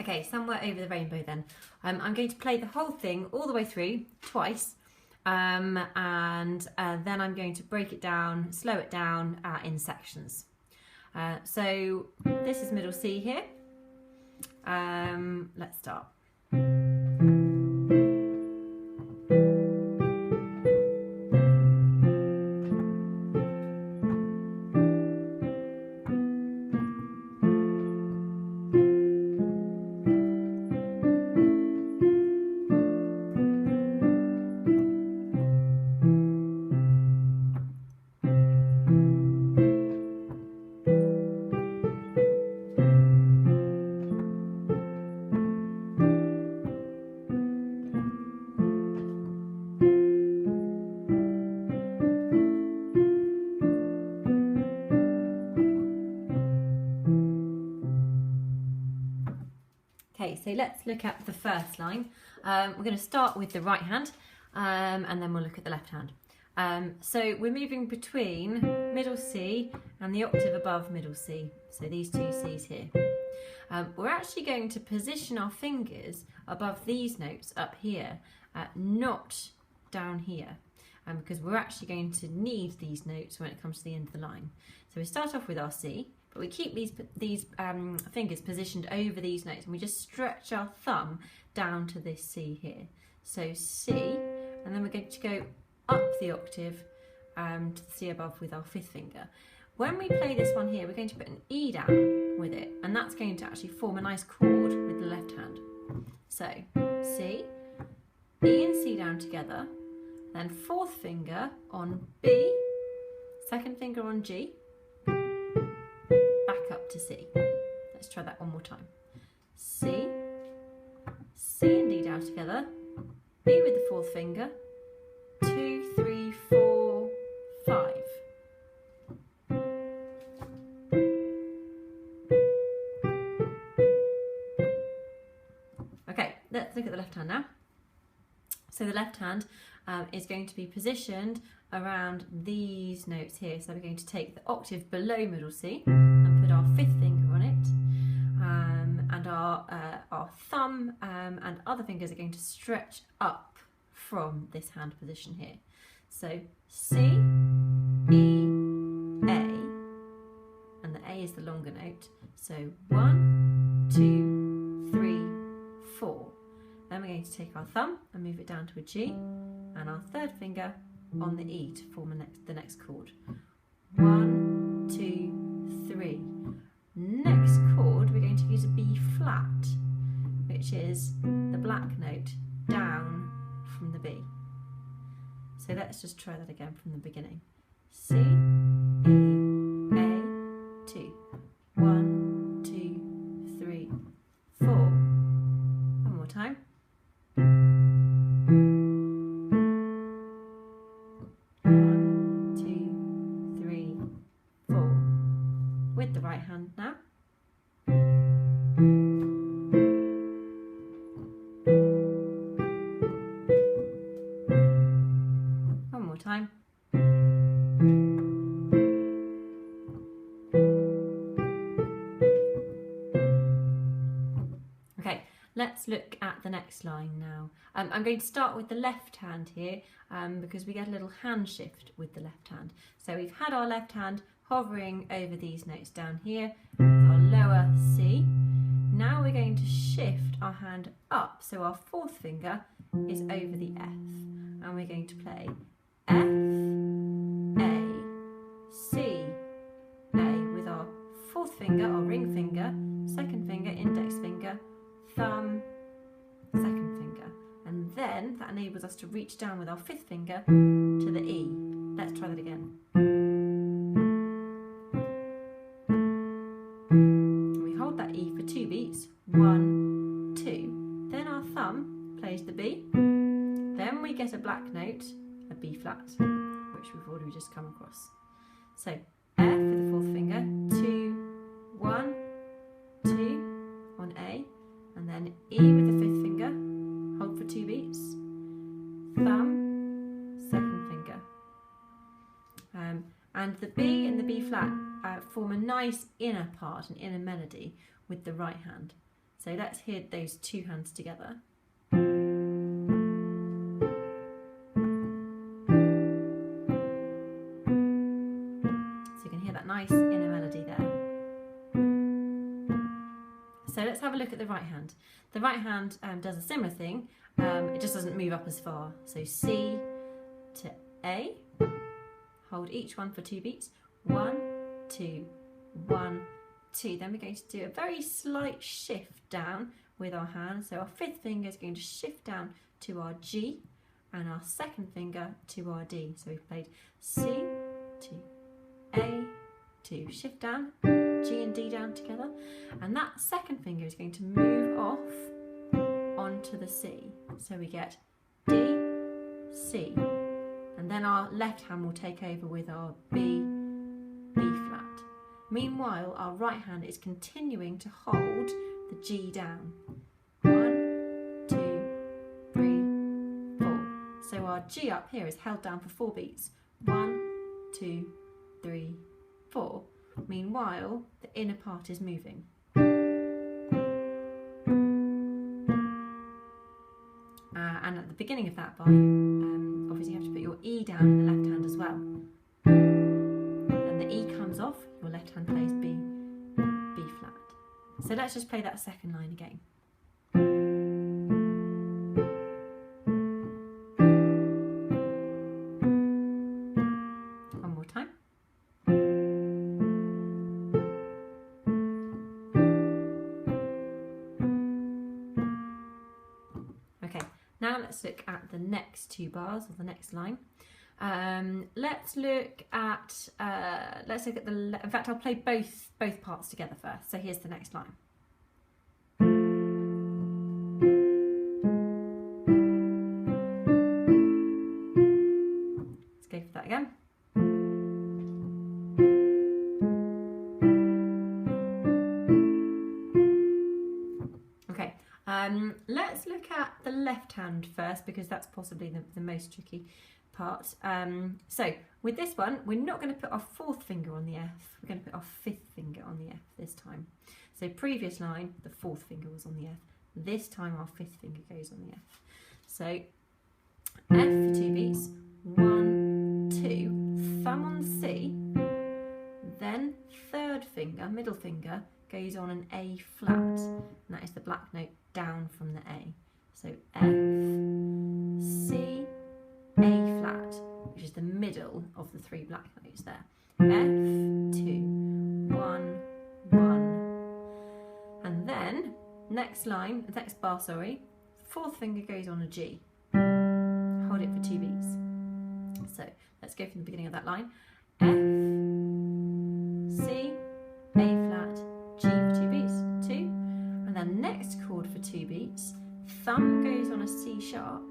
Okay, Somewhere Over the Rainbow then. I'm going to play the whole thing all the way through twice, and then I'm going to break it down, slow it down in sections. So this is middle C here. Let's start. Okay, so let's look at the first line. We're going to start with the right hand, and then we'll look at the left hand. So we're moving between middle C and the octave above middle C, so these two C's here. We're actually going to position our fingers above these notes up here, not down here, because we're actually going to need these notes when it comes to the end of the line. So we start off with our C, but we keep these fingers positioned over these notes, and we just stretch our thumb down to this C here. So C, and then we're going to go up the octave to the C above with our fifth finger. When we play this one here, we're going to put an E down with it, and that's going to actually form a nice chord with the left hand. So C, E and C down together, then fourth finger on B, second finger on G, back up to C. Let's try that one more time. C, C and D down together, B with the fourth finger, 2, 3, 4, 5. Okay, let's look at the left hand now. So the left hand is going to be positioned around these notes here. So we're going to take the octave below middle C and put our fifth finger on it, and our thumb and other fingers are going to stretch up from this hand position here. So C, E, A, and the A is the longer note. So 1, 2, 3, 4. Then we're going to take our thumb and move it down to a G, and our third finger on the E to form the next chord. 1, 2, 3. Next chord, we're going to use a B flat, which is the black note down from the B. So let's just try that again from the beginning. C, E, A, 2. 1, 2, 3, 4. One more time. 1, 2, 3, 4. With the right hand now. One more time. Okay, let's look at the next line now. I'm going to start with the left hand here because we get a little hand shift with the left hand. So we've had our left hand hovering over these notes down here with our lower C. Now we're going to shift our hand up, so our fourth finger is over the F, and we're going to play F, A, C, A with our fourth finger, our ring finger, second finger, index finger, thumb, second finger, and then that enables us to reach down with our fifth finger to the E. Let's try that again. We hold that E for 2 beats, 1, 2. Then our thumb plays the B. Then we get a black note, a B flat, which we've already just come across. So F with the fourth finger, 2, 1, 2 on A, and then E with the fifth finger, hold for 2 beats, thumb, second finger. And the B and the B flat form a nice inner part, an inner melody with the right hand. So let's hear those two hands together. So you can hear that nice inner melody there. So let's have a look at the right hand. The right hand does a similar thing, it just doesn't move up as far. So C to A, hold each one for 2 beats. 1, 2, 1, 2. Then we're going to do a very slight shift down with our hand. So our 5th finger is going to shift down to our G and our 2nd finger to our D. So we've played C to A to shift down, G and D down together, and that 2nd finger is going to move off onto the C. So we get D, C, and then our left hand will take over with our B, B flat. Meanwhile, our right hand is continuing to hold the G down. 1, 2, 3, 4. So our G up here is held down for 4 beats. 1, 2, 3, 4. Meanwhile, the inner part is moving. And at the beginning of that bar, obviously you have to put your E down in the left hand as well. And the E comes off, your left hand plays B, B flat. So let's just play that 2nd line again. One more time. Now let's look at the next 2 bars, or the next line. Let's look at the. In fact, I'll play both parts together first. So here's the next line. Let's go for that again. Okay. Let's look at the left hand first, because that's possibly the most tricky part. So with this one, we're not going to put our 4th finger on the F, we're going to put our 5th finger on the F this time. So previous line, the 4th finger was on the F. This time our 5th finger goes on the F. So F for 2 beats, 1, 2, thumb on C, then 3rd finger, middle finger, goes on an A flat, and that is the black note down from the A. So F, C, A flat, which is the middle of the 3 black notes there. F, 2, 1, 1. And then, next bar, 4th finger goes on a G. Hold it for 2 beats. So let's go from the beginning of that line. F, C, A flat, G for 2 beats, 2. And then next chord for 2 beats, thumb goes on a C sharp,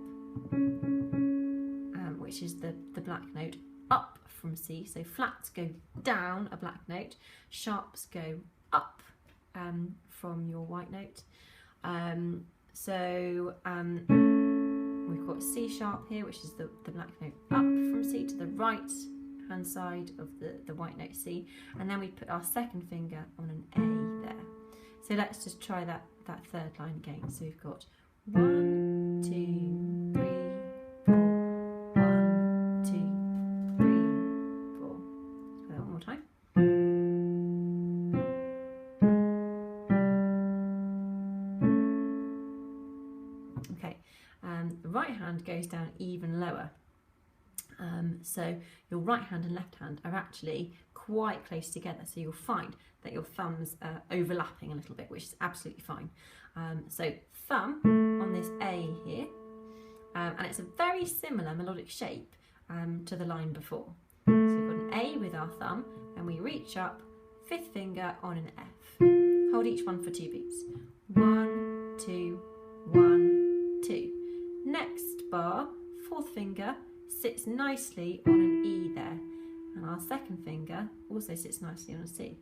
which is the black note, up from C. So flats go down a black note, sharps go up from your white note. We've got C sharp here, which is the black note up from C to the right hand side of the white note C, and then we put our 2nd finger on an A there. So let's just try that 3rd line again. So we've got 1, 2, 3, 4, 1, 2, 3, 4. Let's play that one more time. Okay, the right hand goes down even lower. So your right hand and left hand are actually quite close together, so you'll find that your thumbs are overlapping a little bit, which is absolutely fine. So thumb on this A here, and it's a very similar melodic shape to the line before. So we've got an A with our thumb, and we reach up, 5th finger on an F. Hold each one for 2 beats. 1, 2, 1, 2. Next bar, 4th finger sits nicely on an E there, and our 2nd finger also sits nicely on a C.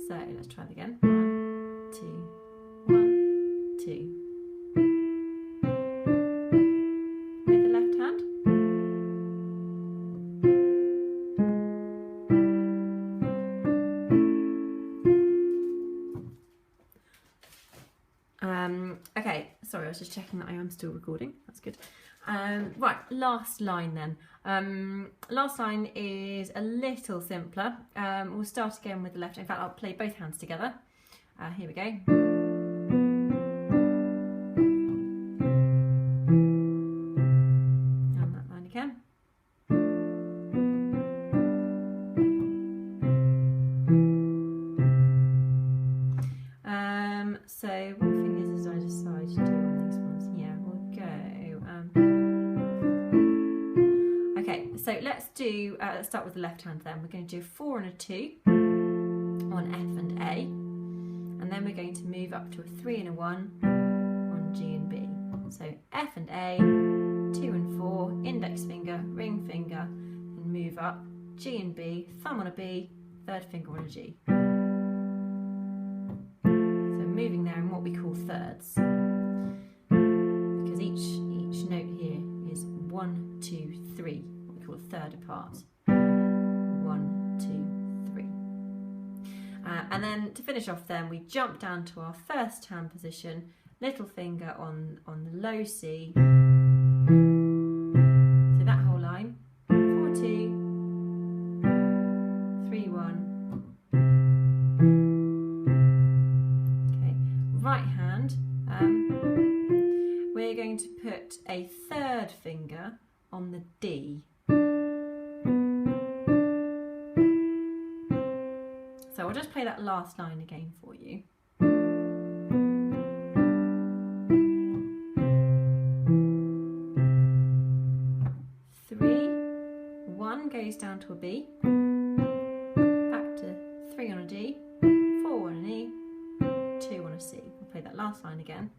So let's try it again. 1, 2, 1, 2. With the left hand. Sorry, I was just checking that I am still recording. That's good. Right, last line then. Last line is a little simpler. We'll start again with the left. In fact, I'll play both hands together. Here we go. And that line again. So what fingers did I decide to do on these ones? Yeah, we'll go. Okay, so let's do. Let's start with the left hand. Then we're going to do a 4 and a 2 on F and A, and then we're going to move up to a 3 and a 1 on G and B. So F and A, 2 and 4, index finger, ring finger, and move up. G and B, thumb on a B, third finger on a G. Moving there in what we call thirds, because each note here is 1, 2, 3, what we call a third apart. 1, 2, 3. And then to finish off, then we jump down to our first hand position, little finger on the low C. So that whole line, 4, 2, 3, 1. Right hand, we're going to put a third finger on the D. So I'll just play that last line again for you. 3, 1 goes down to a B, back to 3 on a D, 4 on an E, 2 on a C. We'll play that last line again.